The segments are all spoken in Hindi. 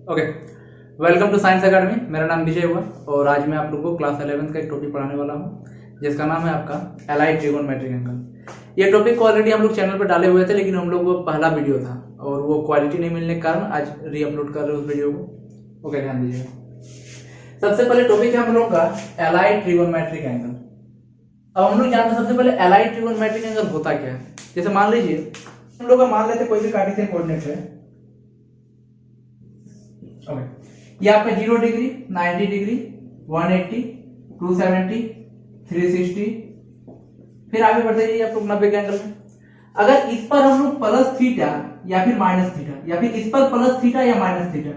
Okay, welcome to science academy. मेरा नाम विजय हुआ और आज मैं आप लोगों को क्लास 11 का एक टॉपिक पढ़ाने वाला हूँ जिसका नाम है आपका एलाइड ट्रिगोनोमेट्रिक एंगल। ये टॉपिक को ऑलरेडी हम लोग चैनल पर डाले हुए थे, लेकिन हम लोग वो पहला वीडियो था और वो क्वालिटी नहीं मिलने के कारण आज रीअपलोड कर रहे हैं उस वीडियो को। ओके, ध्यान दीजिएगा। सबसे पहले टॉपिक है हम लोग का एलाइड ट्रिगोनोमेट्रिक एंगल। अब हम लोग जानते हैं सबसे पहले एलाइड ट्रिगोनोमेट्रिक एंगल होता क्या है। जैसे मान लीजिए हम लोग मान लेते कोई भी कार्टेशियन कोऑर्डिनेट है। ओके, ये आपका 0 डिग्री, 90 डिग्री, 180, 270, 360, फिर आगे बढ़ते जाइए आप लोग 90 के एंगल में। अगर इस पर हम लोग प्लस थीटा या फिर माइनस थीटा या फिर इस पर प्लस थीटा या माइनस थीटा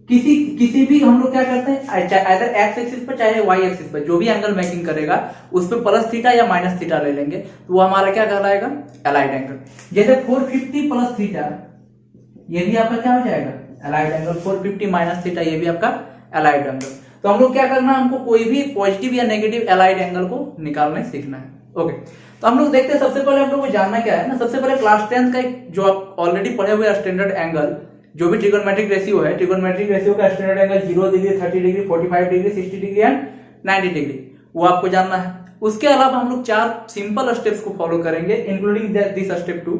किसी भी हम लोग क्या करते हैं, चाहे एक्स एक्सिस पर चाहे वाई एक्सिस पर जो भी एंगल मेकिंग करेगा उस पर प्लस थीटा या माइनस थीटा ले लेंगे तो वो हमारा क्या कहलाएगा, एलाइड एंगल। जैसे 450 प्लस थीटा ये भी आपका क्या हो जाएगा, एलाइड एंगल। 450 माइनस थीटा ये भी आपका एलाइड एंगल। तो हम लोग क्या करना है, हमको कोई भी पॉजिटिव या नेगेटिव एलाइड एंगल को निकालना सीखना है। ओके, तो हम लोग देखते हैं सबसे पहले हम लोग को जानना क्या है ना, सबसे पहले क्लास 10 का एक जो आप ऑलरेडी पढ़े हुए स्टैंडर्ड एंगल जो भी ट्रिगोनोमेट्रिक रेशियो है, ट्रिगोनोमेट्रिक रेशियो का standard angle 0 degree, 30 degree, 45 degree, 60 degree and 90 degree, वो आपको जानना है। उसके अलावा हम लोग 4 सिंपल स्टेप्स को फॉलो करेंगे इंक्लूडिंग दिस स्टेप 2।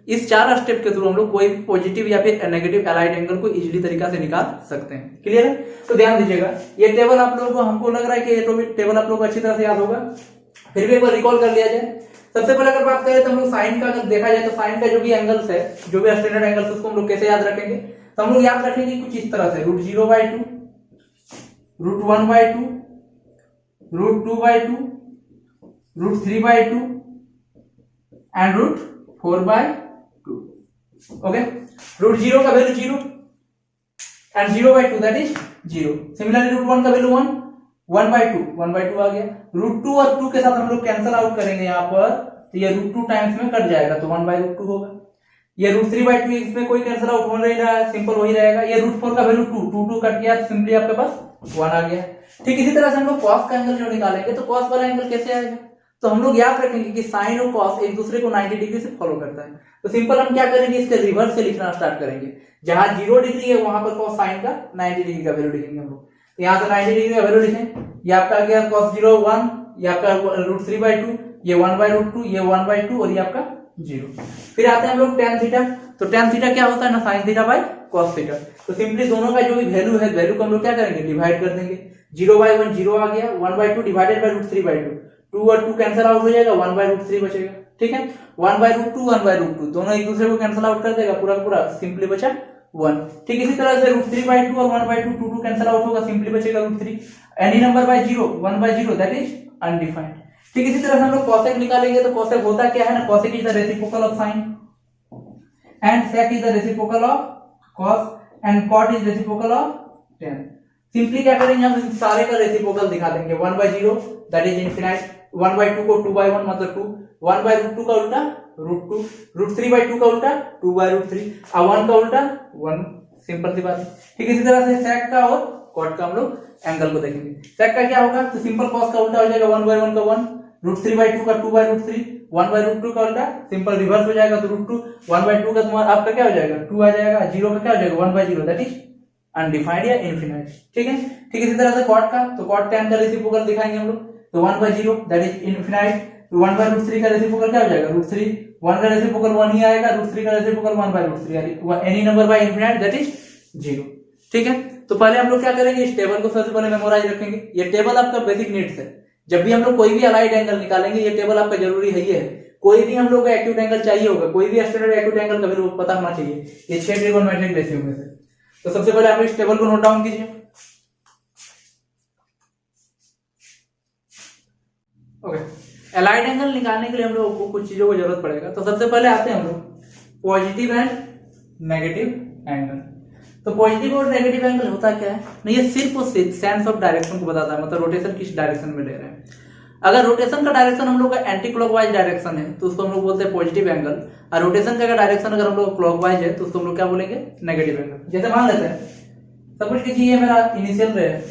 इस 4 स्टेप के थ्रू हम लोग कोई भी पॉजिटिव या फिर नेगेटिव एलाइड एंगल को इजीली तरीका से निकाल सकते हैं। क्लियर है? तो ध्यान दीजिएगा, ये टेबल आप लोगों को, हमको लग रहा है कि ये टेबल आप लोगों को अच्छी तरह से याद होगा, फिर भी एक बार रिकॉल कर लिया जाए। सबसे पहले अगर बात करें तो हम लोग साइन का अगर देखा जाए तो साइन का जो भी एंगल्स है, जो भी स्टैंडर्ड एंगल्स उसको हम लोग कैसे याद रखेंगे, तो हम लोग याद रखेंगे कुछ इस तरह से, √0/2, √1/2, √2/2, √3/2 एंड √4/2। ओके, √0 का value 0 and 0/2 that is 0। Similarly √1 का वैल्यू 1, 1/2 आ गया। √2 और 2 के साथ हम लोग कैंसल आउट करेंगे यहाँ पर, तो ये √2 टाइम्स में कट जाएगा तो 1/√2 होगा। ये √3/2 इसमें कोई कैंसल आउट हो नहीं रहा है, सिंपल वही रहेगा। ये √4 का वैल्यू 2 कट गया तो सिंपली आपके पास 1 आ गया। ठीक इसी तरह से हम लोग कॉस का एंगल जो निकालेंगे तो कॉस वाला एंगल कैसे आएगा, तो हम लोग याद रखेंगे कि साइन और कॉस एक दूसरे को 90 डिग्री से फॉलो करता है। तो सिंपल हम क्या करेंगे, इसके रिवर्स से लिखना स्टार्ट करेंगे। जहां 0 डिग्री है वहां पर कॉस साइन का 90 डिग्री का वैल्यू लिखेंगे हम लोग। तो यहाँ से 90 डिग्री का वैल्यू लिखें, ये आपका आ गया cos 0 1, ये आपका √3/2, ये 1/√2, ये 1/2 और ये आपका 0। फिर आते हैं हम लोग tan थीटा। तो tan थीटा क्या होता है ना, sin theta by cos theta. तो सिंपली दोनों का जो भी वैल्यू है, वैल्यू को हम लोग क्या करेंगे, डिवाइड कर देंगे। 0/1 0 आ गया, 1/2 डिवाइडेड बाय √3/2, 2 और 2 कैंसिल आउट हो जाएगा, 1/√3 बचेगा। ठीक है, 1/√2 1/√2 दोनों एक दूसरे को कैंसिल आउट कर देगा, पूरा पूरा सिंपली बचा 1। ठीक इसी तरह से √3/2 और 1/2 2 कैंसिल आउट होगा, सिंपली बचेगा √3। Any number by 0 1/0 that is undefined. ठीक इसी तरह से हम लोग cosec निकालेंगे तो cosec होता क्या है ना, cosec is the reciprocal of sin and sec is the reciprocal of cos and cot is reciprocal of tan। Simply क्या करेंगे, हम सारे का रेसिप्रोकल दिखा देंगे। 1/0 दैट इज इनफिनाइट, 1/2 को 2/1 मतलब 2, 1/√2 का उल्टा √2, √3/2 का उल्टा 2/√3 और 1 का उल्टा 1। सिंपल सी बात है। ठीक इसी तरह से sec का और cot का हम लोग एंगल को देखेंगे। sec का क्या होगा, तो सिंपल cos का उल्टा हो जाएगा 1/1 का 1, √3/2 का 2/√3, 1/√2 का उल्टा सिंपल रिवर्स हो जाएगा तो √2, 1/2 का तुम्हारा आपका क्या हो जाएगा 2 आ जाएगा, 0 का क्या हो जाएगा 1/0 दैट इज अनडिफाइंड या इनफिनाइट। ठीक है, ठीक इसी तरह से cot का, तो cot tan का रेसिप्रोकल दिखाएंगे हम लोग, तो 1/0 दैट इज इनफिनाइट। 1/√3 का रेसिप्रोकल क्या हो जाएगा √3, 1 का रेसिप्रोकल 1 ही आएगा, √3 का reciprocal 1/√3, any number by infinite that is 0। ठीक है, तो पहले हम लोग क्या करेंगे, इस टेबल को सबसे पहले मेमोराइज रखेंगे। ये टेबल आपका बेसिक नीड्स है। जब भी हम लोग कोई भी अलाइड एंगल निकालेंगे ये टेबल आपका जरूरी है। ये है, कोई भी हम लोग को एक्यूट एंगल चाहिए होगा, कोई भी स्टैंडर्ड एक्यूट एंगल का वैल्यू पता होना चाहिए ये 6 ट्रिगोनोमेट्रिक रेशियो में से। तो सबसे पहले आप इस टेबल को नोट डाउन कीजिए। ओके, एलाइड एंगल निकालने के लिए हम लोग को कुछ चीजों को जरूरत पड़ेगा। तो सबसे पहले आते हैं हम लोग पॉजिटिव एंड नेगेटिव एंगल। तो पॉजिटिव और नेगेटिव एंगल होता क्या है ना, ये सिर्फ और सिर्फ सेंस ऑफ डायरेक्शन को बताता है, मतलब रोटेशन किस डायरेक्शन में ले रहे हैं। अगर रोटेशन का डायरेक्शन हम लोग का एंटी क्लॉकवाइज डायरेक्शन है तो उसको हम लोग बोलते हैं पॉजिटिव एंगल, और रोटेशन का डायरेक्शन अगर हम लोग क्लॉकवाइज है तो उसको हम लोग क्या बोलेंगे, नेगेटिव एंगल। जैसे मान लेते हैं सपोज कीजिए ये मेरा इनिशियल रे है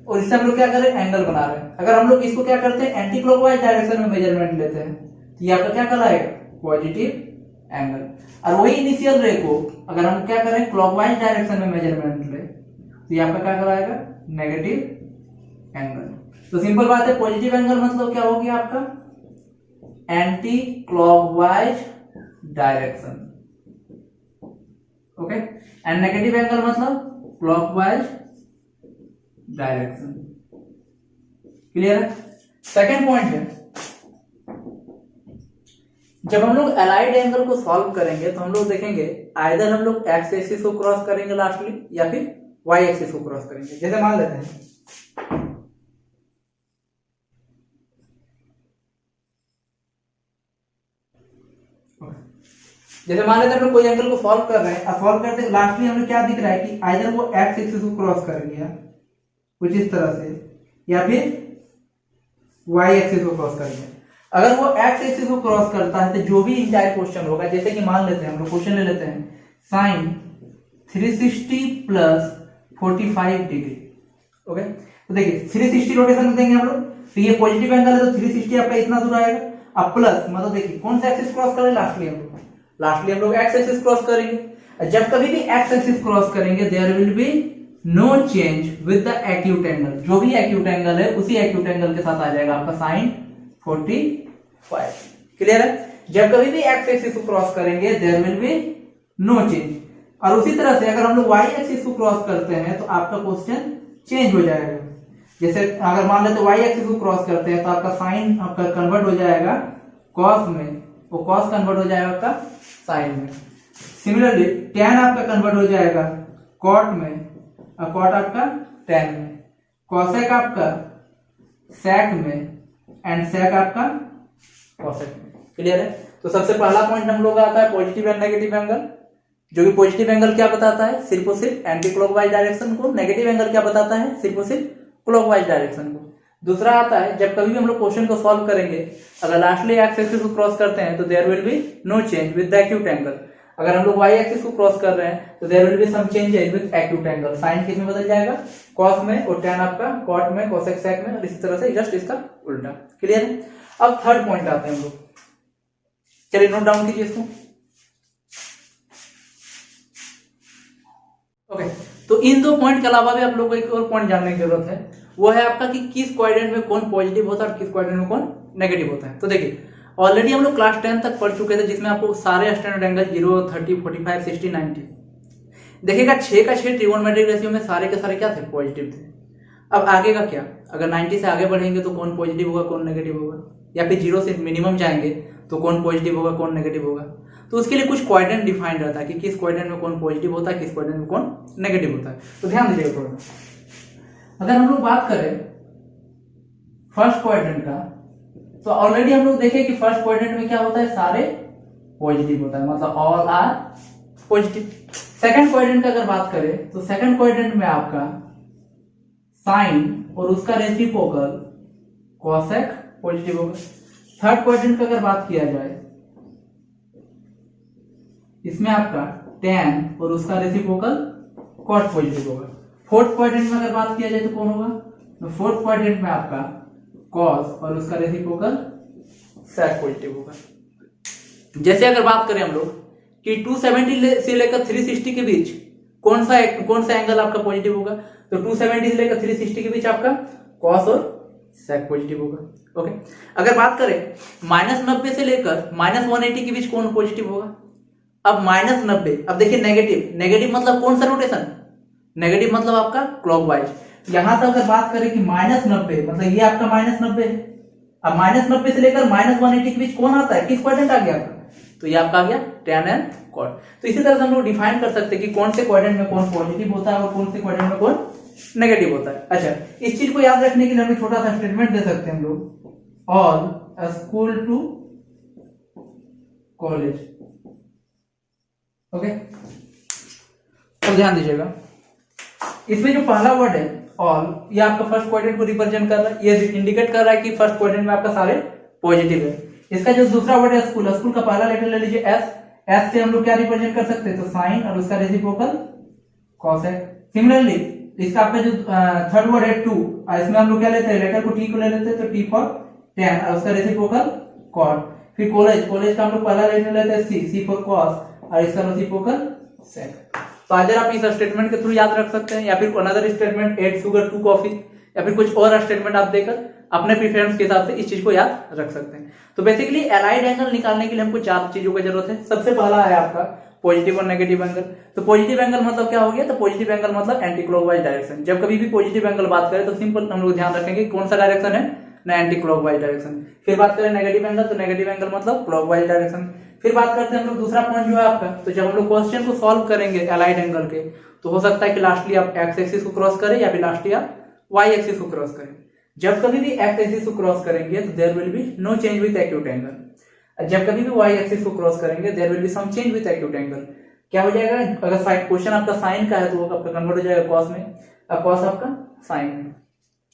और इससे हम लोग क्या कर रहे हैं, एंगल बना रहे हैं। अगर हम लोग इसको क्या करते हैं, एंटी क्लॉकवाइज डायरेक्शन में मेजरमेंट लेते हैं तो ये आपका क्या कहलाएगा, पॉजिटिव एंगल। और वही इनिशियल रे को अगर हम क्या करें क्लॉकवाइज डायरेक्शन में मेजरमेंट ले तो ये आपका क्या कहलाएगा नेगेटिव एंगल। तो सिंपल बात है, पॉजिटिव एंगल मतलब क्या हो गया आपका anti clockwise direction, okay, and negative angle मतलब क्लॉकवाइज डायरेक्शन। क्लियर है। सेकेंड पॉइंट है, जब हम लोग अलाइड एंगल को सॉल्व करेंगे तो हम लोग देखेंगे आइदर हम लोग एक्स एक्सिस को क्रॉस करेंगे लास्टली या फिर वाई एक्सिस को क्रॉस करेंगे। जैसे मान लेते हैं हम लोग कोई एंगल को सॉल्व कर रहे हैं और सॉल्व करते लास्टली हमें क्या दिख रहा है कि आइदर वो एक्स एक्सिस को क्रॉस कर गया कुछ इस तरह से या फिर वाई एक्सिस को क्रॉस कर गया। अगर वो एक्स एक्सिस को क्रॉस करता है तो जो भी इंटायर क्वेश्चन होगा, जैसे कि मान लेते हैं हम लोग क्वेश्चन ले लेते हैं साइन 360 प्लस 45 डिग्री, ओके। तो देखिए 360 रोटेशन देंगे हम लोग, तो ये पॉजिटिव एंगल है तो 360 आपका इतना दूर आएगा। अब प्लस मतलब देखिए कौन सा एक्सिस क्रॉस करें लास्टली हम लोग एक्स एक्सिस क्रॉस करेंगे। जब कभी भी एक्स एक्सिस क्रॉस करेंगे there will be no change with the acute angle, जो भी एक्यूट एंगल है उसी एक्यूट एंगल के साथ आ जाएगा आपका साइन 45। क्लियर है। जब कभी भी एक्स एक्सिस को क्रॉस करेंगे there will be no change. और उसी तरह से अगर हम लोग वाई एक्सिस को क्रॉस करते हैं तो आपका क्वेश्चन चेंज हो जाएगा। जैसे अगर मान लेते वाई एक्सिस को क्रॉस करते हैं तो आपका साइन आपका कन्वर्ट हो जाएगा कॉस में, वो कॉस कन्वर्ट हो जाएगा आपका साइन में। सिमिलरली टैन आपका कन्वर्ट हो जाएगा कॉट में और कॉट आपका टैन में, कॉसेक आपका सेक में एंड सेक आपका कॉसेक में। क्लियर है। तो सबसे पहला पॉइंट हम लोग का आता है पॉजिटिव एंड नेगेटिव एंगल, जो कि पॉजिटिव एंगल क्या बताता है सिर्फ और सिर्फ एंटी क्लॉकवाइज डायरेक्शन को, नेगेटिव एंगल क्या बताता है सिर्फ और सिर्फ क्लॉकवाइज डायरेक्शन को। दूसरा आता है जब कभी भी हम लोग क्वेश्चन को सॉल्व करेंगे अगर लास्टली एक्स एक्सिस को क्रॉस करते हैं तो there will be no change with the acute angle. अगर हम लोग वाई एक्सिस को क्रॉस कर रहे हैं तो there will be some changes with acute angle. Sine किस में बदल जाएगा कॉस में और टैन आपका कॉट में, कोसेक सेक में, और इसी तरह से जस्ट इसका उल्टा। क्लियर है। अब थर्ड पॉइंट आते हैं हम लोग, चलिए नोट डाउन कीजिए इसको। ओके, तो इन दो पॉइंट के अलावा भी आप लोगों को एक और पॉइंट जानने की जरूरत है, वो है आपका कि किस क्वाड्रेंट में कौन पॉजिटिव होता है और किस क्वाड्रेंट में कौन नेगेटिव होता है। तो देखिए ऑलरेडी हम लोग क्लास 10 तक पढ़ चुके थे जिसमें आपको सारे स्टैंडर्ड एंगल 0, 30, 45, 60, 90 देखिएगा 6 का 6 ट्रिगोनोमेट्रिक रेशियो में सारे के सारे क्या थे पॉजिटिव थे। अब आगे का क्या, अगर 90 से आगे बढ़ेंगे तो कौन पॉजिटिव होगा कौन नेगेटिव होगा, या फिर 0 से मिनिमम जाएंगे तो कौन पॉजिटिव होगा कौन नेगेटिव होगा। तो उसके लिए कुछ क्वाड्रेंट डिफाइंड रहता है कि किस क्वाड्रेंट में कौन पॉजिटिव होता है किस क्वाड्रेंट में कौन नेगेटिव होता है। तो ध्यान दीजिएगा थोड़ा। अगर हम लोग बात करें फर्स्ट क्वाड्रेंट का तो ऑलरेडी हम लोग देखें कि फर्स्ट क्वाड्रेंट में क्या होता है सारे पॉजिटिव होता है, मतलब all are positive. Second quadrant का अगर बात करें तो सेकंड क्वाड्रेंट में आपका साइन और उसका रेसिप्रोकल कोसेक पॉजिटिव होगा। थर्ड क्वाड्रेंट का अगर बात किया जाए इसमें आपका टैन और उसका रेसिप्रोकल कॉट पॉजिटिव होगा। फोर्थ क्वाड्रेंट में अगर बात किया जाए तो कौन होगा, तो फोर्थ क्वाड्रेंट में आपका कॉस और उसका रेसिप्रोकल सेक पॉजिटिव होगा। जैसे अगर बात करें हम लोग कि 270 से लेकर 360 के बीच कौन सा एंगल आपका पॉजिटिव होगा, तो 270 से लेकर 360 के बीच आपका कॉस और सेक पॉजिटिव होगा। ओके, अगर बात करें -90 से लेकर -180 के बीच कौन पॉजिटिव होगा। अब -90, अब देखिए नेगेटिव मतलब कौन सा रोटेशन, नेगेटिव मतलब आपका क्लॉकवाइज। यहां तक अगर बात करें कि -90 मतलब ये आपका -90 है, अब -90 से लेकर -180 के बीच कौन आता है किस क्वाड्रेंट आ गया आपका, तो ये आपका आ गया टैन एंड कॉट। तो इसी तरह से हम लोग डिफाइन कर सकते हैं कि कौन से क्वाड्रेंट में कौन पॉजिटिव होता है और कौन से क्वाड्रेंट में कौन नेगेटिव होता है। अच्छा, इस चीज को याद रखने के लिए हम छोटा सा स्टेटमेंट दे सकते हैं हम लोग, all school to college. Okay, तो ध्यान दीजिएगा इसमें जो पहला वर्ड है ऑल, ये आपका फर्स्ट क्वाड्रेंट को रिप्रेजेंट कर रहा है, ये इंडिकेट कर रहा है कि फर्स्ट क्वाड्रेंट में आपका सारे पॉजिटिव है। इसका जो दूसरा वर्ड है स्कूल का पहला लेटर ले लीजिए एस से हम लोग क्या रिप्रेजेंट कर सकते हैं, तो साइन और उसका रेसिप्रोकल कॉसेक। सिमिलरली इसका आपका जो थर्ड वर्ड है टू, इसमें हम लोग क्या लेते हैं लेटर को टी को ले लेते हैं, तो टी फॉर टैन और उसका रेसिप्रोकल कॉट। फिर कॉलेज का हम लोग पहला लेने लेते हैं सी फॉर कॉस और इसका रेसिप्रोकल सेक। तो आइदर आप इस स्टेटमेंट के थ्रू याद रख सकते हैं या फिर अनदर स्टेटमेंट 8 शुगर 2 कॉफी या फिर कुछ और स्टेटमेंट आप देकर अपने प्रेफरेंस के हिसाब से इस चीज को याद रख सकते हैं। तो बेसिकली एलाइड एंगल निकालने के लिए हमको 4 चीजों की जरूरत है। सबसे पहला है आपका पॉजिटिव और नेगेटिव एंगल। तो पॉजिटिव एंगल मतलब क्या हो गया, तो पॉजिटिव एंगल मतलब एंटी क्लॉकवाइज डायरेक्शन। जब कभी भी पॉजिटिव एंगल बात करें तो सिंपल हम लोग ध्यान रखेंगे कौन सा डायरेक्शन है ना, एंटी क्लॉकवाइज डायरेक्शन। फिर बात करें नेगेटिव एंगल, तो नेगेटिव एंगल मतलब क्लॉकवाइज डायरेक्शन। फिर बात करते हैं हम लोग दूसरा पॉइंट जो है आपका, तो जब हम लोग क्वेश्चन को सॉल्व करेंगे एलाइड एंगल के, तो हो सकता है कि लास्टली आप एक्स एक्सिस को क्रॉस करें या फिर लास्टली आप वाई एक्सिस को क्रॉस करें। जब कभी भी एक्स एक्सिस को क्रॉस करेंगे तो there will be no change with acute angle. जब कभी भी वाई एक्सिस को क्रॉस करेंगे there will be some change with acute angle. क्या हो जाएगा, अगर क्वेश्चन आपका साइन का है तो वो आपका कन्वर्ट हो जाएगा कॉस में, और कॉस आपका साइन में।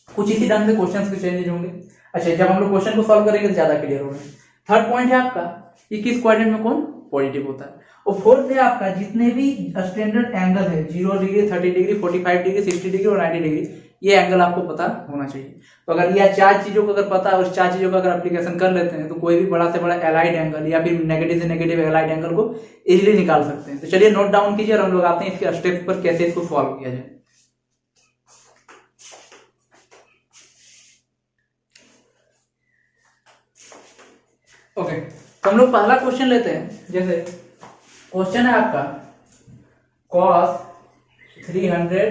कुछ इसी ढंग से क्वेश्चंस के चेंजेस होंगे। अच्छा, जब हम लोग क्वेश्चन को सॉल्व करेंगे तो ज्यादा क्लियर होगा। थर्ड पॉइंट है आपका कि किस क्वाड्रेंट में कौन पॉजिटिव होता है। और फोर्थ है आपका जितने भी स्टैंडर्ड एंगल है 0 डिग्री 30 डिग्री 45 डिग्री 60 डिग्री और 90 डिग्री, ये एंगल आपको पता होना चाहिए। तो अगर यह 4 चीजों को अगर पता है, उस 4 चीजों का अगर एप्लीकेशन कर लेते हैं तो कोई भी बड़ा से बड़ा एलाइड एंगल या फिर नेगेटिव से नेगेटिव एलाइड एंगल को इजीली निकाल सकते हैं। तो चलिए नोट डाउन कीजिए और हम लोग आते हैं इसके स्टेप पर कैसे इसको सॉल्व किया जाए। ओके, तो हम लोग पहला क्वेश्चन लेते हैं। जैसे क्वेश्चन है आपका cos 300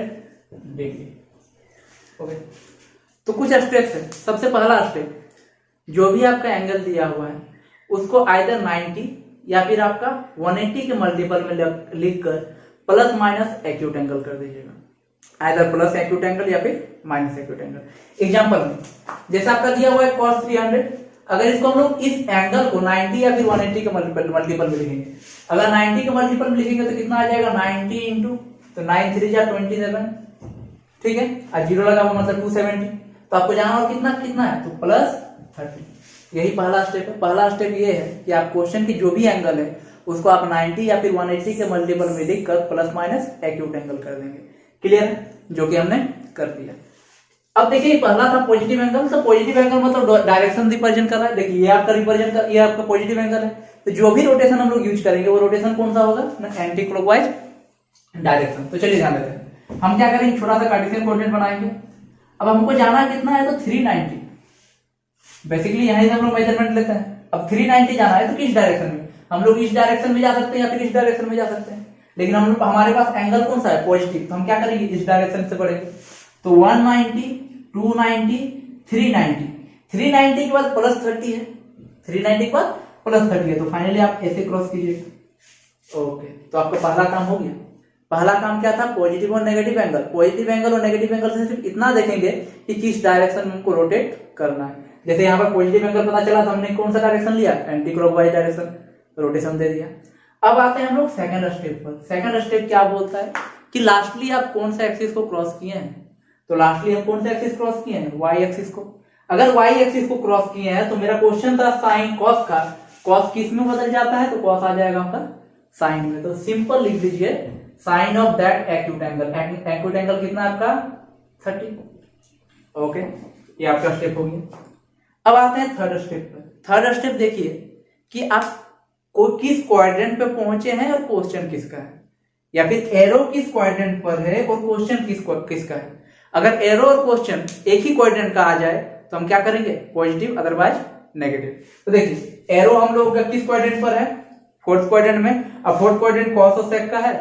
डिग्री। ओके, तो कुछ स्टेप्स है। सबसे पहला स्टेप, जो भी आपका एंगल दिया हुआ है उसको आइदर 90 या फिर आपका 180 के मल्टीपल में लिखकर प्लस माइनस एक्यूट एंगल कर दीजिएगा। आइदर प्लस एक्यूट एंगल या फिर माइनस एक्यूट एंगल। एग्जांपल में जैसे आपका दिया हुआ है cos 300, अगर इसको हम लोग इस एंगल को 90 या फिर 180 के मल्टीपल में लिखेंगे, अगर 90 के मल्टीपल में लिखेंगे तो कितना आ जाएगा 90 इंटू, तो 9 3 जा 27, ठीक है, और 0 लगा हुआ मतलब 270। तो आपको जाना होगा कितना कितना है, तो प्लस 30। यही पहला स्टेप है। पहला स्टेप ये है कि आप क्वेश्चन की जो भी एंगल है उसको आप 90 या फिर 180 के मल्टीपल में लिखकर प्लस माइनस एक्यूट एंगल कर देंगे। क्लियर है, जो कि हमने कर दिया। अब देखिए पहला था पॉजिटिव एंगल, तो पॉजिटिव एंगल मतलब डायरेक्शन रिप्रेजेंट कर रहा है। देखिए ये आपका रिप्रेजेंट कर, ये आपका पॉजिटिव एंगल है। तो जो भी रोटेशन हम लोग यूज करेंगे वो रोटेशन कौन सा होगा ना, एंटी क्लॉकवाइज डायरेक्शन। तो चलिए ध्यान देते हैं, हम क्या करेंगे छोटा सा कार्टेशियन कोऑर्डिनेट बनाएंगे। अब हमको जाना कितना है, तो 390। बेसिकली यहीं से हम लोग मेजरमेंट लेते हैं। अब 390 जाना है तो किस डायरेक्शन में, हम लोग इस डायरेक्शन में जा सकते हैं या फिर इस डायरेक्शन में जा सकते हैं, लेकिन हम लोग हमारे पास एंगल कौन सा है, पॉजिटिव। तो हम क्या करेंगे, इस डायरेक्शन से बढ़ेंगे। तो 190 290 390, 390 के बाद प्लस 30 है, 390 के बाद प्लस 30 है। तो फाइनली आप ऐसे क्रॉस कीजिएगा। ओके, तो आपका पहला काम हो गया। पहला काम क्या था, पॉजिटिव और नेगेटिव एंगल। पॉजिटिव एंगल और नेगेटिव एंगल से सिर्फ इतना देखेंगे कि किस डायरेक्शन में हमको रोटेट करना है। जैसे यहाँ पर पॉजिटिव एंगल पता चला तो हमने कौन सा डायरेक्शन लिया, एंटी क्लॉकवाइज डायरेक्शन, रोटेशन दे दिया। अब आते हैं हम लोग सेकंड स्टेप पर। सेकंड स्टेप क्या बोलता है कि लास्टली आप कौन सा एक्सिस को क्रॉस किए हैं। तो लास्टली हम कौन सा एक्सिस क्रॉस किए हैं, वाई एक्सिस को। अगर वाई एक्सिस को क्रॉस किए हैं तो मेरा क्वेश्चन था साइन कॉस का, कॉस किस में बदल जाता है, तो कॉस आ जाएगा आपका साइन में। तो सिंपल लिख दीजिए sine of that acute angle. Acute angle कितना है आपका 30। ओके, ये आपका स्टेप हो गया। अब आते हैं थर्ड स्टेप पर। थर्ड स्टेप देखिए कि आप को किस क्वाड्रेंट पे पहुंचे हैं और क्वेश्चन किसका है, या फिर एरो किस क्वाड्रेंट पर है और क्वेश्चन किसका है। अगर एरो और क्वेश्चन एक ही क्वाड्रेंट का आ जाए तो हम क्या करेंगे, पॉजिटिव अदरवाइज नेगेटिव। तो देखिए एरो हम लोग किस क्वाड्रेंट पर है, फोर्थ क्वाड्रेंट में। अब फोर्थ क्वाड्रेंट कॉस और सेक का है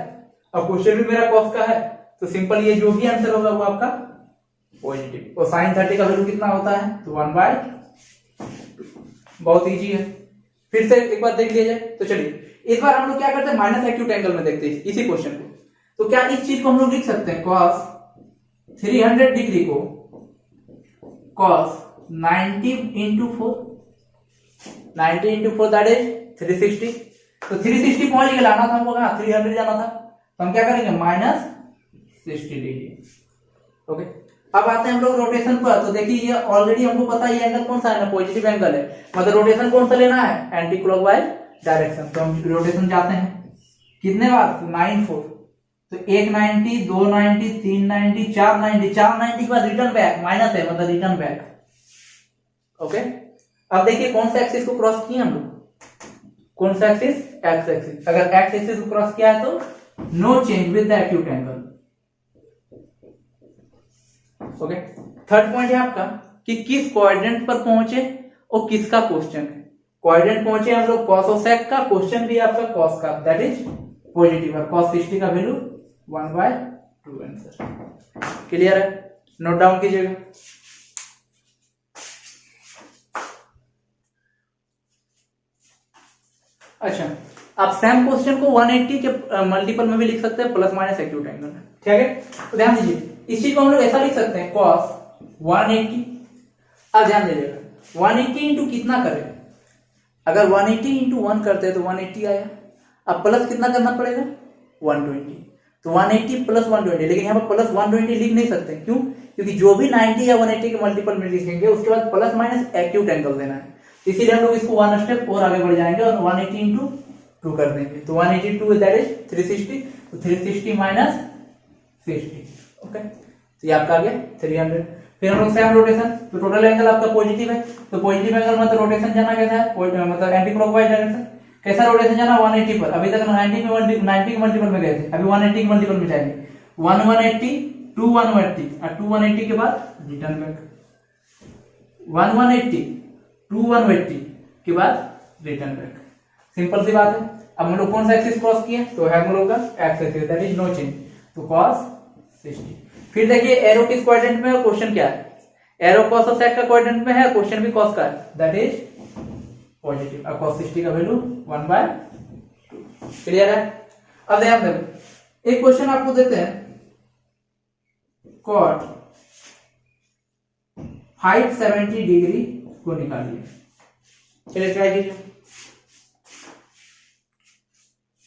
और क्वेश्चन भी मेरा कॉस का है। तो सिंपल ये जो भी आंसर होगा वो आपका पॉजिटिव। और साइन 30 का वैल्यू कितना होता है, तो 1/2। बहुत इजी है, फिर से एक बार देख लिया जाए। तो चलिए इस बार हम लोग क्या करते हैं, माइनस एक्यूट एंगल में देखते हैं इसी क्वेश्चन को। तो क्या इस चीज को हम लोग लिख सकते हैं, cos 300 डिग्री को cos 90 into 4, 90 into 4 that is 360। तो 360 पहुंच के लाना था हमको, 300 जाना था। तो हम क्या करेंगे, माइनस 60 डिग्री। ओके, अब आते हैं हम लोग रोटेशन पर। तो देखिए ये ऑलरेडी हमको पता है ये एंगल कौन सा है ना, पॉजिटिव एंगल है। मतलब रोटेशन कौन सा लेना है, एंटी क्लॉकवाइज डायरेक्शन। तो हम रोटेशन जाते हैं कितने बार, 9/4। तो 190 290 390 490, 490 के बाद रिटर्न बैक, माइनस है मतलब रिटर्न बैक। ओके, अब देखिए कौन सा एक्सिस को क्रॉस किए हम लोग, कौन सा एक्सिस? X axis. अगर एक्स एक्सिस को क्रॉस किया है तो no change with the acute angle. Okay, third point है आपका कि किस कोऑर्डिनेट पर पहुंचे और किसका क्वेश्चन है। कोऑर्डिनेट पहुंचे हम लोग कॉस ऑफ सेक का, क्वेश्चन भी आपका कॉस का, दैट इज पॉजिटिव, और कॉस 60 का वैल्यू 1/2 आंसर। क्लियर है? नोट डाउन कीजिएगा। अच्छा, आप सेम क्वेश्चन को 180 के मल्टीपल में भी लिख सकते हैं, प्लस माइनस एक्यूट एंगल में। ठीक है, तो ध्यान दीजिए, इस चीज को हम लोग ऐसा लिख सकते हैं cos 180। अब ध्यान दीजिएगा, 180 इंटू कितना करें? अगर 180 इंटू 1 करते हैं तो 180 आया। अब प्लस कितना करना पड़ेगा? 120। तो 180 प्लस 120, लेकिन यहाँ पर प्लस 120 लिख नहीं सकते। क्यों? क्योंकि जो भी 90 या 180 के मल्टीपल में लिखेंगे उसके बाद प्लस माइनस एक्यूट एंगल देना है, इसीलिए हम लोग इसको 1 स्टेप और आगे बढ़ जाएंगे और 180 इंटू 2 कर देंगे। तो 182 दैट इज 360, तो 360 माइनस 60। ओके, तो ये आपका आ गया 300। फिर हम लोग सेम रोटेशन, तो टोटल एंगल आपका पॉजिटिव है, तो पॉजिटिव एंगल मतलब रोटेशन जाना कैसा है? मतलब एंटी क्लॉकवाइज डायरेक्शन। कैसा रोटेशन जाना? 180 पर। अभी तक 90 के मल्टीपल में गए थे, अभी 180 के मल्टीपल में जाएंगे। 1 180, 2 180 और 2 180 के बाद रिटर्न बैक। 1 180, 2 180 के बाद रिटर्न बैक। सिंपल सी बात है। अब हम लोग कौन सा एक्सिस क्रॉस किए? तो है हम लोग का X axis, that is no change, तो cos 60। फिर देखिए एरो किस क्वाड्रेंट में है और क्वेश्चन क्या है? एरो cos ऑफ सेक का क्वाड्रेंट में है, क्वेश्चन भी cos का है, दैट इज पॉजिटिव, और cos 60 का वैल्यू 1/2। क्लियर है? अब ध्यान दें, एक क्वेश्चन आपको देते हैं cot 570 डिग्री को निकालिए। चलिए ट्राई कीजिए।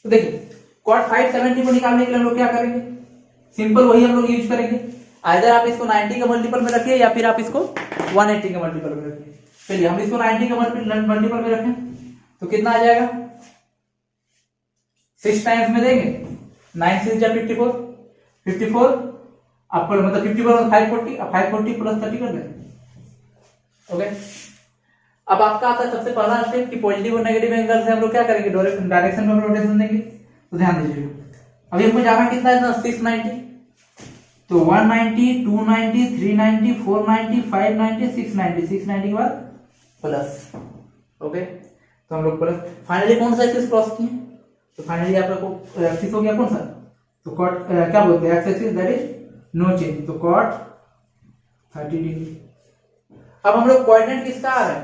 तो देखिए cot 570 को निकालने के लिए हम लोग क्या करेंगे? सिंपल वही हम लोग यूज करेंगे। आइदर आप इसको 90 के मल्टीपल में रखिए या फिर आप इसको 180 के मल्टीपल में रखिए। चलिए हम इसको 90 के मल्टीपल में रखें तो कितना आ जाएगा? 6 टाइम्स में देंगे, 9 6 जा 54, 54 आपको मतलब 54 और 540, 540 प्लस 30 कर दें। ओके, अब आपका आता है सबसे पहला स्टेप कि पॉजिटिव और नेगेटिव एंगल से हम लोग क्या करेंगे? डायरेक्शन में रोटेशन देंगे। तो ध्यान दीजिए, अभी हमको जाना कितना है? 690, तो 190, 290, 390, 490, 590, 690, 690 के बाद प्लस। ओके, तो हम लोग प्लस फाइनली कौन सा एक्सिस क्रॉस किए? तो फाइनली आपका एक्सिस हो गया कौन सा? तो कॉट क्या बोलते हैं? X axis, that is no change, तो कॉट 30 डिग्री। अब हम लोग कोऑर्डिनेट किसका आ रहा है?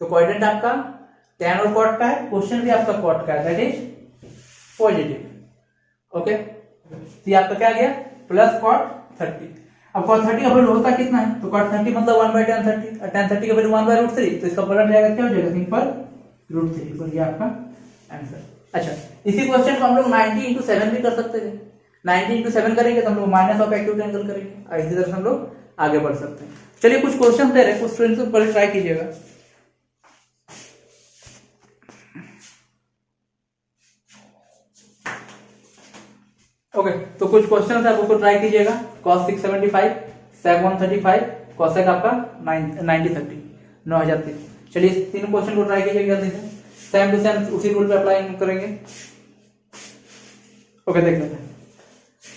तो कोऑर्डिनेट आपका tan और cot का है, क्वेश्चन भी आपका cot का है, दैट इज पॉजिटिव। ओके, तो ये आपका क्या गया? Plus cot 30। अब cot 30 का वैल्यू होता कितना है? तो cot 30 मतलब 1/tan30, और tan 30 का वैल्यू 1/√3, तो इसका पलट जाएगा, क्या हो जाएगा? सिंपल √3। तो ये आपका आंसर। अच्छा, इसी क्वेश्चन को हम लोग 90 इंटू 7 भी कर सकते थे। 90 इंटू 7 करेंगे तो हम लोग माइनस ऑफ एक्यूट एंगल करेंगे, और इसी तरह से हम लोग आगे बढ़ सकते हैं। चलिए कुछ क्वेश्चन दे रहे हैं, कुछ स्टूडेंट्स को पहले ट्राई कीजिएगा। ओके, तो कुछ क्वेश्चन है, आपको ट्राई कीजिएगा। cos 675, sec 135, cosec आपका 9030, 9030। चलिए इस तीनों क्वेश्चन को ट्राई कीजिएगा जल्दी से, सेम टू सेम उसी रूल पे अप्लाई करेंगे। ओके, देख लेते हैं,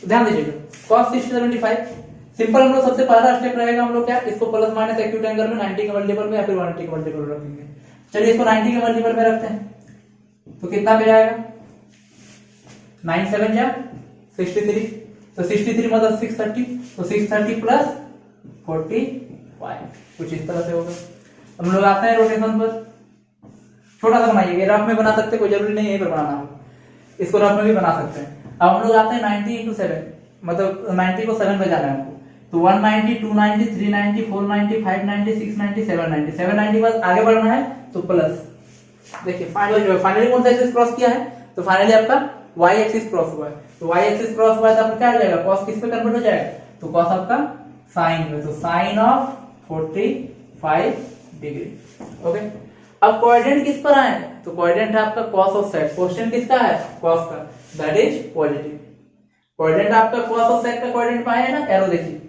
ध्यान दीजिएगा। cos 675 सिंपल, हम लोग सबसे पहला स्टेप रहेगा हम लोग क्या? इसको प्लस माइनस एक्यूट एंगल में 90 के मल्टीपल में या फिर 180 के मल्टीपल में रखेंगे। चलिए इसको 90 के मल्टीपल में रखते हैं, तो कितना पे जाएगा? 9 7 जा 63, तो 63 मतलब 630, तो 630 प्लस 45, कुछ इस तरह से होगा। हम लोग आते हैं रोटेशन पर, छोटा सा बनाइए, रफ में बना सकते, कोई जरूरी नहीं है पर बनाना हो, इसको रफ में भी बना सकते हैं। अब हम लोग आते हैं 90 इंटू 7, मतलब 90 को 7 में जाना है हमको, तो 190, 290, 390, 490, 590, 690, 790, 790 के बाद आगे बढ़ना है तो प्लस। देखिए फाइनली कौन सा एक्सिस क्रॉस किया है? तो फाइनली आपका y एक्सिस क्रॉस हुआ है, तो y एक्सिस क्रॉस हुआ है तो आपका क्या आ जाएगा? cos किस पे कन्वर्ट हो जाएगा? तो cos आपका साइन में, तो साइन ऑफ 45 डिग्री। ओके, अब कोऑर्डिनेट किस पर आए? तो कोऑर्डिनेट है आपका cos ऑफ सेक, क्वेश्चन किसका है? cos का, दैट इज पॉजिटिव। कोऑर्डिनेट आपका cos ऑफ सेक का कोऑर्डिनेट में आया है ना, एरो देखिए,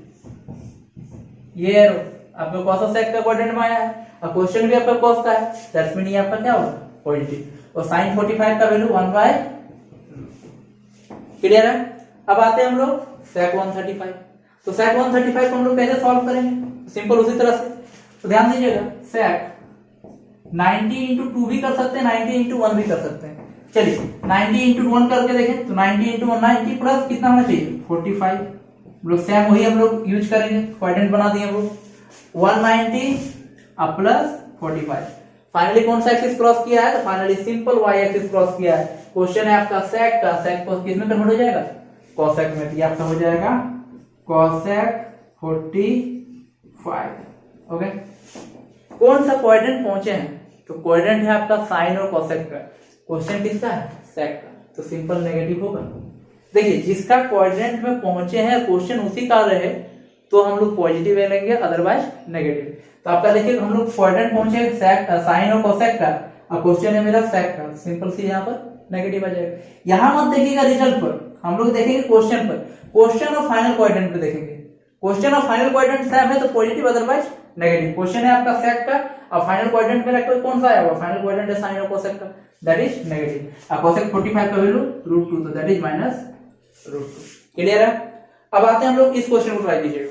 ये एरो आपका cos ऑफ सेक का कोऑर्डिनेट में आया है, और क्वेश्चन भी आपका cos का है, दैट्स मीन ये आपका क्या होगा? पॉजिटिव। और साइन 45 का वैल्यू 1/। क्लियर है। अब आते हैं हम लोग sec 135। तो sec 135 को हम लोग कैसे सॉल्व करेंगे, सिंपल उसी तरह से। तो ध्यान दीजिएगा sec 90 इंटू 2 भी कर सकते हैं, 90 इंटू 1 भी कर सकते हैं। चलिए 90 इंटू 1 करके देखें तो 90 इंटू 1 90 प्लस कितना होना चाहिए 45। हम लोग सेम वही हम लोग यूज करेंगे, क्वाड्रेंट बना दिए हम लोग 190 अब प्लस 45। फाइनली कौन सा एक्सिस क्रॉस किया है, तो finally simple y axis cross किया है। क्वेश्चन है आपका sec का, sec को किस में कन्वर्ट हो जाएगा cosec में, ये आपका हो जाएगा cosec 45। ओके, कौन सा क्वाड्रेंट पहुंचे हैं, तो क्वाड्रेंट है आपका साइन और cosec का। क्वेश्चन किसका है sec का, तो सिंपल नेगेटिव होगा। देखिए जिसका क्वाड्रेंट में पहुंचे हैं क्वेश्चन उसी का रहे तो हम लोग पॉजिटिव लेंगे, अदरवाइज नेगेटिव। तो आपका देखिए हम लोग क्वाड्रेंट पहुंचे साइन और cosec का, और क्वेश्चन है मेरा sec का, सिंपल सी यहाँ पर नेगेटिव आ जाएगा। यहाँ मत देखिएगा रिजल्ट पर, हम लोग देखेंगे क्वेश्चन पर, क्वेश्चन और फाइनल क्वाड्रेंट पे देखेंगे। क्वेश्चन और फाइनल क्वाड्रेंट सेम है तो पॉजिटिव, अदरवाइज नेगेटिव। क्वेश्चन है आपका sec का और फाइनल क्वाड्रेंट मेरा कौन सा आया, फाइनल क्वाड्रेंट है साइन और cosec का, दैट इज नेगेटिव। और cosec 45 का वैल्यू √2, तो दैट इज -√2। क्लियर है। अब आते हैं हम लोग इस क्वेश्चन को ट्राई कीजिएगा।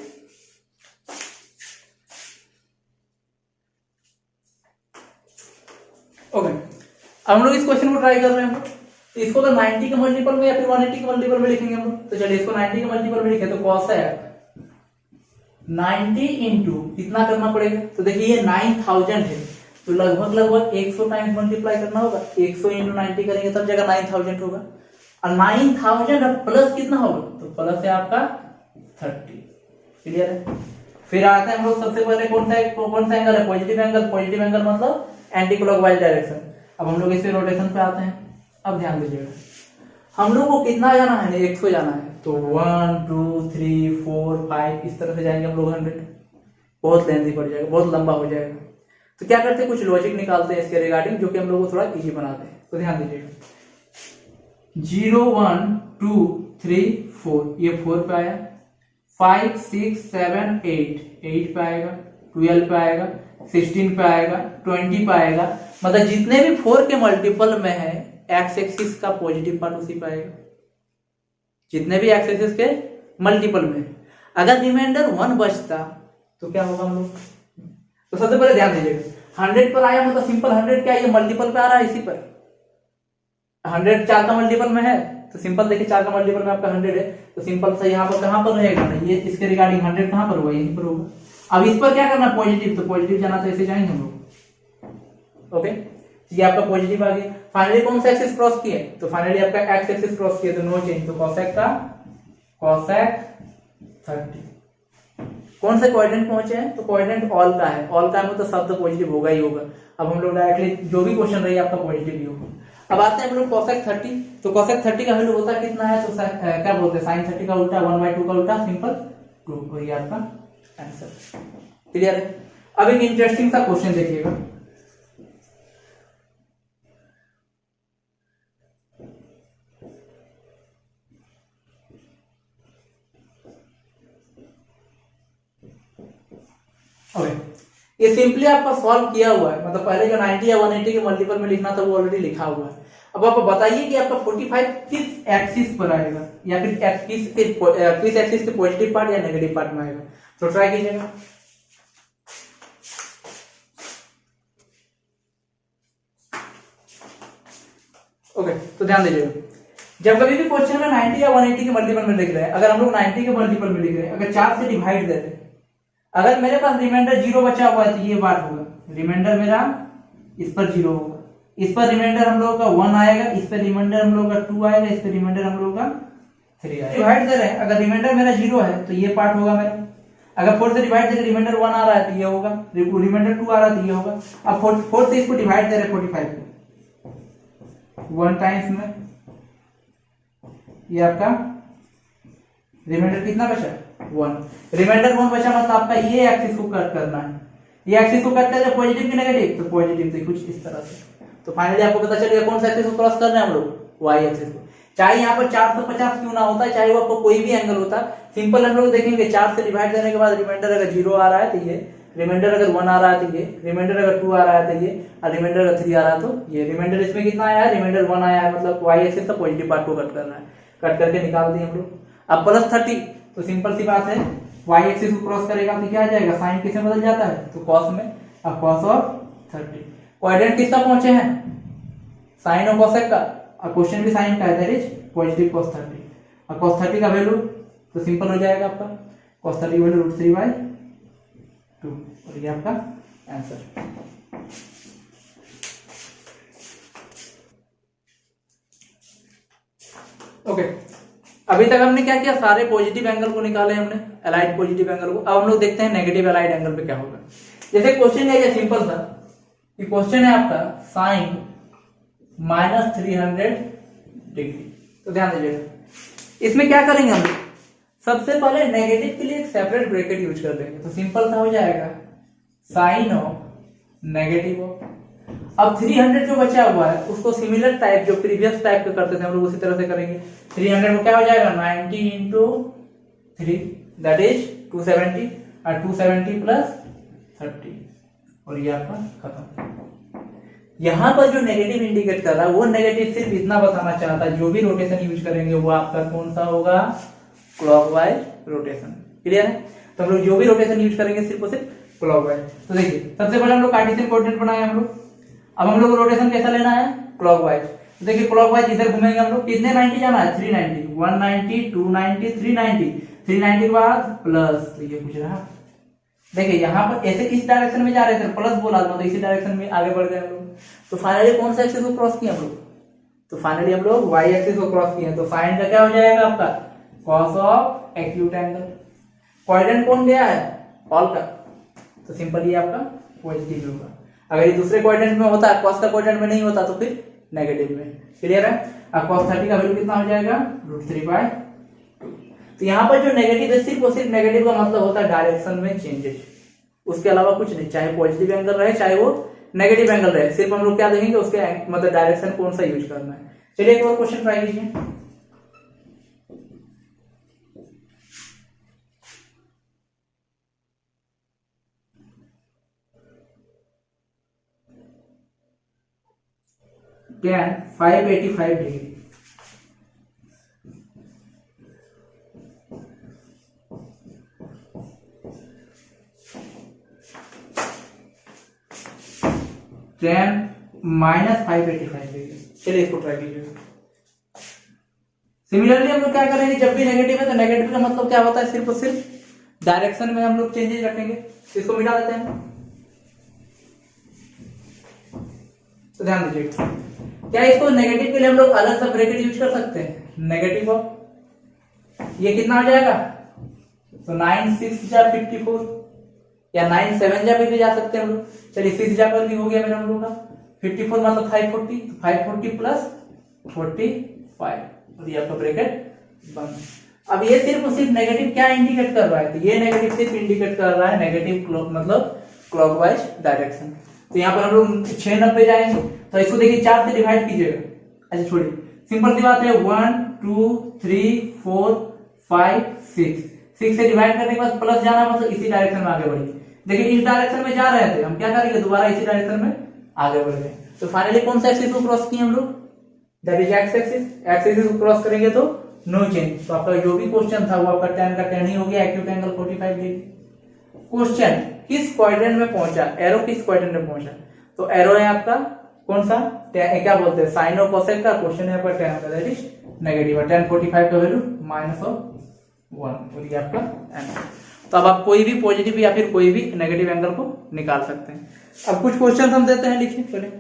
ओके, अब हम लोग इस क्वेश्चन को ट्राई कर रहे हैं। तो इसको अगर 90 के मल्टीपल में या फिर 180 के मल्टीपल में लिखेंगे हम लोग, तो चलिए इसको 90 के मल्टीपल में लिखे तो cosec 90 इंटू कितना करना पड़ेगा, तो देखिए ये 9000 है तो लगभग 100 टाइम्स मल्टीप्लाई करना होगा। 100 इंटू 90 करेंगे तब जगह 9000 होगा, और 9000 प्लस कितना होगा, तो प्लस है आपका 30। क्लियर है। फिर आते हैं हम लोग सबसे पहले कौन सा एंगल है, पॉजिटिव एंगल। पॉजिटिव एंगल मतलब एंटी क्लॉकवाइज डायरेक्शन। अब हम लोग इसे रोटेशन पे आते हैं। अब ध्यान दीजिएगा हम लोग को कितना जाना है, 100 जाना है, तो 1 2 3 4 5 इस तरह से जाएंगे हम लोग 100। बहुत लेंथी पड़ जाएगा, बहुत लंबा हो जाएगा। तो क्या करते हैं, कुछ लॉजिक निकालते हैं इसके रिगार्डिंग, जो कि हम लोग को थोड़ा इजी बनाते हैं। तो ध्यान दीजिएगा 0 1 2 3 4 ये 4 पे आया, 5 6 7 8 पे आएगा, 12 पे आएगा, 16 पे आएगा, 20 पे आएगा। मतलब जितने भी 4 के मल्टीपल में है एक्स एक्सिस का पॉजिटिव पार्ट उसी पे आएगा, जितने भी एक्स एक्सिस के मल्टीपल में। अगर रिमाइंडर 1 बचता तो क्या होगा हम लोग, तो सबसे पहले ध्यान दीजिएगा 100 पर आया मतलब सिंपल 100 क्या ये मल्टीपल पे आ रहा है, इसी पर 100 4 का मल्टीपल में है, तो सिंपल देखिए 4 का मल्टीपल में आपका 100 है, तो सिंपल से यहाँ पर कहां पर रहेगा ना, ये इसके रिगार्डिंग 100 कहां पर होगा, यहीं पर होगा। अब इस पर क्या करना पॉजिटिव, तो पॉजिटिव जाना तो ऐसे जाएंगे हम लोग। ओके, ये आपका पॉजिटिव आ गया। फाइनली कौन सा एक्सिस क्रॉस किया, तो फाइनली आपका एक्स एक्सिस क्रॉस किया, तो नो चेंज, तो cosec का cosec 30। कौन से क्वाड्रेंट पहुंचे हैं, तो क्वाड्रेंट ऑल का है, ऑल का मतलब शब्द पॉजिटिव होगा ही होगा। अब हम लोग डायरेक्टली जो भी क्वेश्चन रही आपका पॉजिटिव ही होगा। अब आते हैं हम लोग cosec 30। तो cosec 30 का वैल्यू होता कितना है, तो क्या बोलते हैं sin 30 का उल्टा 1/2 का उल्टा सिंपल 2, और ये आपका आंसर। क्लियर है। अब एक इंटरेस्टिंग सा क्वेश्चन देखिएगा। ओके, ये सिंपली आपका सॉल्व किया हुआ है, मतलब पहले जो 90 या 180 के मल्टीपल में लिखना था वो ऑलरेडी लिखा हुआ है। अब आप बताइए कि आपका 45 किस एक्सिस पर आएगा, या फिर किस एक्सिस के पॉजिटिव पार्ट या नेगेटिव पार्ट में आएगा, तो ट्राई कीजिएगा। ओके, तो ध्यान दीजिएगा जब कभी भी क्वेश्चन में 90 या 180 के मल्टीपल में लिख रहे हैं, अगर हम लोग 90 के मल्टीपल में लिख रहे हैं, अगर 4 से डिवाइड देते हैं, अगर मेरे पास रिमाइंडर 0 बचा हुआ है तो ये बात होगा, रिमाइंडर मेरा इस पर 0 होगा, इस पर रिमाइंडर हम लोग का 1 आएगा, इस पर रिमाइंडर हम लोग का 2 आएगा, इस पर रिमाइंडर हम लोग का 3 आएगा। डिवाइड दे रहे हैं, अगर रिमाइंडर मेरा 0 है तो ये पार्ट होगा मेरा, अगर 4 से डिवाइड देकर रिमाइंडर 1 आ रहा है तो ये होगा, रिमाइंडर 2 आ रहा है तो ये होगा। अब 4 से इसको डिवाइड दे रहे हैं 45 को 1 टाइम्स में, ये आपका रिमाइंडर कितना बचा 1, रिमाइंडर 1 बचा, मतलब आपका ये एक्सिस को कट करना है, ये एक्सिस को कट करना है पॉजिटिव की नेगेटिव, तो पॉजिटिव से कुछ इस तरह से। तो फाइनली आपको पता चल गया कौन सा एक्सिस को क्रॉस कर रहे हैं हम लोग, वाई एक्सिस को। चाहे यहाँ पर 450 क्यों ना होता है, चाहे वो आपको कोई भी एंगल होता, सिंपल हम लोग देखेंगे 4 से डिवाइड करने के बाद रिमाइंडर अगर 0 आ रहा है तो ये रिमाइंडर अगर 1 आ रहा है तो ये, रिमाइंडर अगर 2 आ रहा है तो ये, और रिमाइंडर अगर 3 आ रहा है तो ये। रिमाइंडर इसमें कितना आया है, रिमाइंडर 1 आया है, मतलब y एक्सिस का पॉजिटिव पार्ट को कट करना है, कट करके निकाल दिए हम लोग। अब +30, तो सिंपल सी बात है y एक्सिस को क्रॉस करेगा तो क्या आ जाएगा, साइन किसमें बदल जाता है, तो cos में। अब cos ऑफ 30, कोऑर्डिनेट किसका पहुंचे हैं, साइन और cosec का, और क्वेश्चन भी साइन का है, दैट इज पॉजिटिव cos 30। और cos 30 का वैल्यू तो सिंपल हो जाएगा आपका, cos 30 की वैल्यू √3/2, और ये आपका आंसर। ओके, अभी तक हमने क्या किया, सारे पॉजिटिव एंगल को निकाले हमने, अलाइड पॉजिटिव एंगल को। अब हम लोग देखते हैं नेगेटिव अलाइड एंगल पे क्या होगा। जैसे क्वेश्चन है ये सिंपल सा, कि क्वेश्चन है आपका साइन -300 डिग्री। तो ध्यान दीजिएगा, इसमें क्या करेंगे हम लोग, सबसे पहले नेगेटिव के लिए एक सेपरेट ब्रैकेट यूज कर लेंगे, तो सिंपल सा हो जाएगा साइन ऑफ नेगेटिव ऑफ। अब 300 जो बचा हुआ है उसको सिमिलर टाइप जो प्रीवियस टाइप का करते थे हम लोग उसी तरह से करेंगे। 300 में क्या हो जाएगा, 90 इंटू 3 दैट इज 270, और 270 प्लस 30, और ये आपका खत्म। यहां पर जो नेगेटिव इंडिकेट कर रहा है वो नेगेटिव सिर्फ इतना बताना चाहता है, जो भी रोटेशन यूज करेंगे वो आपका कौन सा होगा, क्लॉकवाइज रोटेशन। क्लियर है, तो हम लोग जो भी रोटेशन यूज करेंगे सिर्फ और सिर्फ क्लॉकवाइज। तो देखिए सबसे पहले हम लोग कार्टेशियन कोऑर्डिनेट बनाए हम लोग। अब हम लोग रोटेशन कैसा लेना है, क्लॉकवाइज। तो देखिए क्लॉकवाइज इधर घूमेंगे हम लोग, कितने 90 जाना है, 390, 190, 290, 390, 390 के बाद प्लस, तो ये कुछ रहा। देखिए यहाँ पर ऐसे इस डायरेक्शन में जा रहे थे, प्लस बोला तो इसी डायरेक्शन में आगे बढ़ गए हम लोग। तो फाइनली कौन सा एक्सिस को क्रॉस किया हम लोग, तो फाइनली हम लोग y एक्सिस को क्रॉस किए। तो साइन का क्या हो जाएगा आपका, cos of acute angle. Coordinate कौन गया है, ऑल का, तो सिंपल ये आपका पॉजिटिव होगा। अगर ये दूसरे कोऑर्डिनेट में होता, cos का कोऑर्डिनेट में नहीं होता तो फिर नेगेटिव में। क्लियर है, अब cos 30 का वैल्यू कितना हो जाएगा, √3/2। तो यहाँ पर जो नेगेटिव है सिर्फ और सिर्फ नेगेटिव का मतलब होता है डायरेक्शन में चेंजेस, उसके अलावा कुछ नहीं, चाहे पॉजिटिव एंगल रहे चाहे वो नेगेटिव एंगल रहे, सिर्फ हम लोग क्या देखेंगे उसके मतलब डायरेक्शन कौन सा यूज करना है। चलिए एक और क्वेश्चन ट्राई कीजिए। tan 585 degree. tan -585 degree. चलिए इसको ट्राई कीजिए। सिमिलरली हम लोग क्या करेंगे, जब भी नेगेटिव है तो नेगेटिव का मतलब क्या होता है, सिर्फ और सिर्फ डायरेक्शन में हम लोग चेंजेस रखेंगे। इसको मिटा देते हैं। तो ध्यान दीजिएगा, क्या इसको नेगेटिव के लिए हम लोग अलग सा ब्रैकेट यूज कर सकते हैं, नेगेटिव ऑफ ये कितना हो जाएगा, तो 9 6 जा 54 या 9 7 जा भी जा सकते हैं हम लोग। चलिए 6 जा पर भी हो गया मेरा हम लोग का, 54 मतलब 540, 540 प्लस 45, और ये आपका ब्रैकेट बंद। अब ये सिर्फ और सिर्फ नेगेटिव क्या इंडिकेट कर रहा है, तो ये नेगेटिव सिर्फ इंडिकेट कर रहा है नेगेटिव मतलब क्लॉकवाइज डायरेक्शन। तो यहाँ पर हम लोग 690 जाएंगे, तो इसको देखिए 4 से डिवाइड कीजिएगा। अच्छा छोड़िए, सिंपल सी बात है, 1 2 3 4 5 6 से डिवाइड करने के बाद प्लस जाना मतलब इसी डायरेक्शन में आगे बढ़िए। देखिए इस डायरेक्शन में जा रहे थे हम, क्या करेंगे दोबारा इसी डायरेक्शन में आगे बढ़ गए। तो फाइनली कौन सा एक्सिस को क्रॉस किए हम लोग, that is x axis. X axis को क्रॉस करेंगे तो नो चेंज। तो आपका जो भी क्वेश्चन था वो आपका tan का tan ही हो गया, एक्यूट एंगल 45 डिग्री। क्वेश्चन किस क्वाड्रेंट में पहुंचा, एरो किस क्वाड्रेंट में पहुंचा, तो एरो है आपका कौन सा, क्या बोलते हैं साइन और कोसेक का। क्वेश्चन है आपका tan का, दैट इज नेगेटिव। tan 45 का वैल्यू -1, और ये आपका आंसर। तो अब आप कोई भी पॉजिटिव या फिर कोई भी नेगेटिव एंगल को निकाल सकते हैं। अब कुछ क्वेश्चन हम देते हैं, लिखिए चलिए।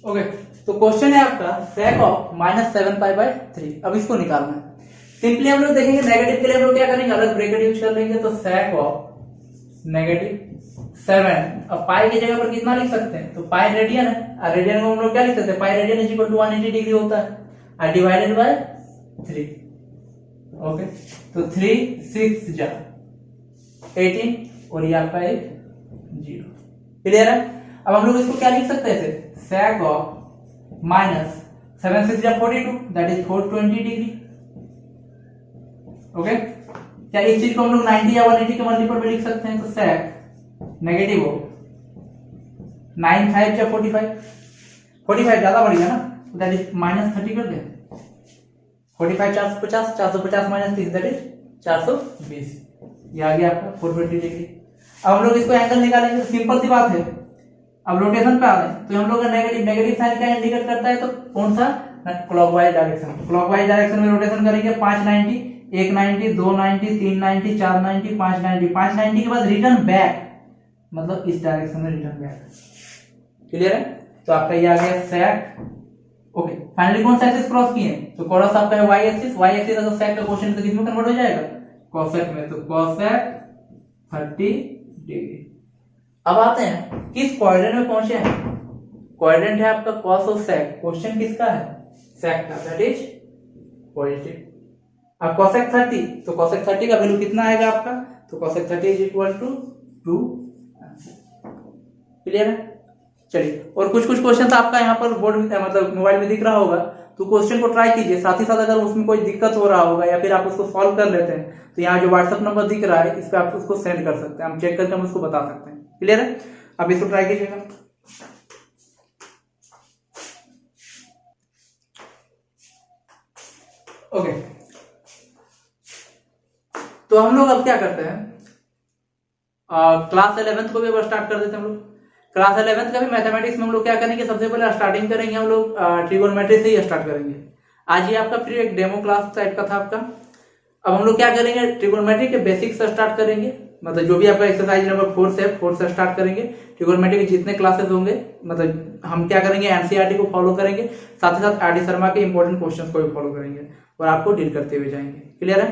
ओके, तो क्वेश्चन है आपका sec ऑफ -7π/3। अब इसको निकालना है। सिंपली हम लोग देखेंगे नेगेटिव के लिए हम लोग क्या करेंगे, अलग ब्रैकेट यूज कर लेंगे। तो sec ऑफ -7, अब पाई की जगह पर कितना लिख सकते हैं, तो पाई रेडियन है, और रेडियन को हम लोग क्या लिख सकते हैं, pi radian is equal to 180 degree होता है, और डिवाइडेड बाय 3। ओके, तो 3 6 जा 18, और ये आपका एक 0। क्लियर है। अब हम लोग इसको क्या लिख सकते हैं, sec ऑफ -7 6 जा 42, दैट इज 420 डिग्री। ओके, क्या इस चीज को हम लोग 90 या 180 के मल्टीपल में लिख सकते हैं? तो sec नेगेटिव हो 9 5 या 45 ज्यादा बढ़िया ना, तो दैट इज -30 कर दें। 45 450, 450 माइनस 30 दैट इज 420। ये आ गया आपका 420 डिग्री। अब हम लोग इसको एंगल निकालेंगे, सिंपल सी बात है। अब रोटेशन पे आ रहे हैं तो हम लोग का नेगेटिव साइन क्या इंडिकेट करता है? तो कौन सा? Clockwise direction. क्लॉकवाइज डायरेक्शन में रोटेशन करेंगे 590, 190, 290, 390, 490, 590। 590 के बाद रिटर्न बैक, मतलब इस डायरेक्शन में रिटर्न बैक। क्लियर है? तो आपका ये आ गया sec। ओके, फाइनली कौन सा एक्सिस क्रॉस किए? तो कोरस आपका है y एक्सिस। y एक्सिस अगर sec का क्वेश्चन तो किसमें कन्वर्ट हो जाएगा? cosec में। तो cosec 30 डिग्री। अब आते हैं किस क्वाड्रेंट में पहुंचे हैं? क्वाड्रेंट है आपका cos और sec। क्वेश्चन किसका है? sec का, दैट इज पॉजिटिव। अब cosec 30, तो cosec 30 का वैल्यू कितना आएगा आपका? तो cosec 30 is equal to 2। Clear है? चलिए, और कुछ क्वेश्चन आपका यहाँ पर बोर्ड में मतलब मोबाइल में दिख रहा होगा, तो क्वेश्चन को ट्राई कीजिए। साथ ही साथ अगर उसमें कोई दिक्कत हो रहा होगा या फिर आप उसको सॉल्व कर लेते हैं तो यहाँ जो व्हाट्सएप नंबर दिख रहा है इस पर आप उसको सेंड कर सकते हैं, हम चेक करके हम उसको बता सकते हैं। क्लियर है? अब इसको ट्राई कीजिएगा। ओके, तो हम लोग अब क्या करते हैं, क्लास 11th को भी अब स्टार्ट कर देते हैं हम लोग। क्लास 11th का भी मैथमेटिक्स में हम लोग क्या करेंगे, सबसे पहले स्टार्टिंग करेंगे हम लोग ट्रिगोनोमेट्री से ही स्टार्ट करेंगे। आज ये आपका फिर एक डेमो क्लास टाइप का था आपका। अब हम लोग क्या करेंगे, ट्रिगोनोमेट्री के बेसिक्स से स्टार्ट करेंगे, मतलब जो भी आपका एक्सरसाइज नंबर 4 से 4 से स्टार्ट करेंगे। ट्रिगोनोमेट्री के जितने क्लासेस होंगे, मतलब हम क्या करेंगे, एनसीईआरटी को फॉलो करेंगे, साथ ही साथ आर डी शर्मा के इंपॉर्टेंट क्वेश्चंस को भी फॉलो करेंगे और आपको डील करते हुए जाएंगे। क्लियर है?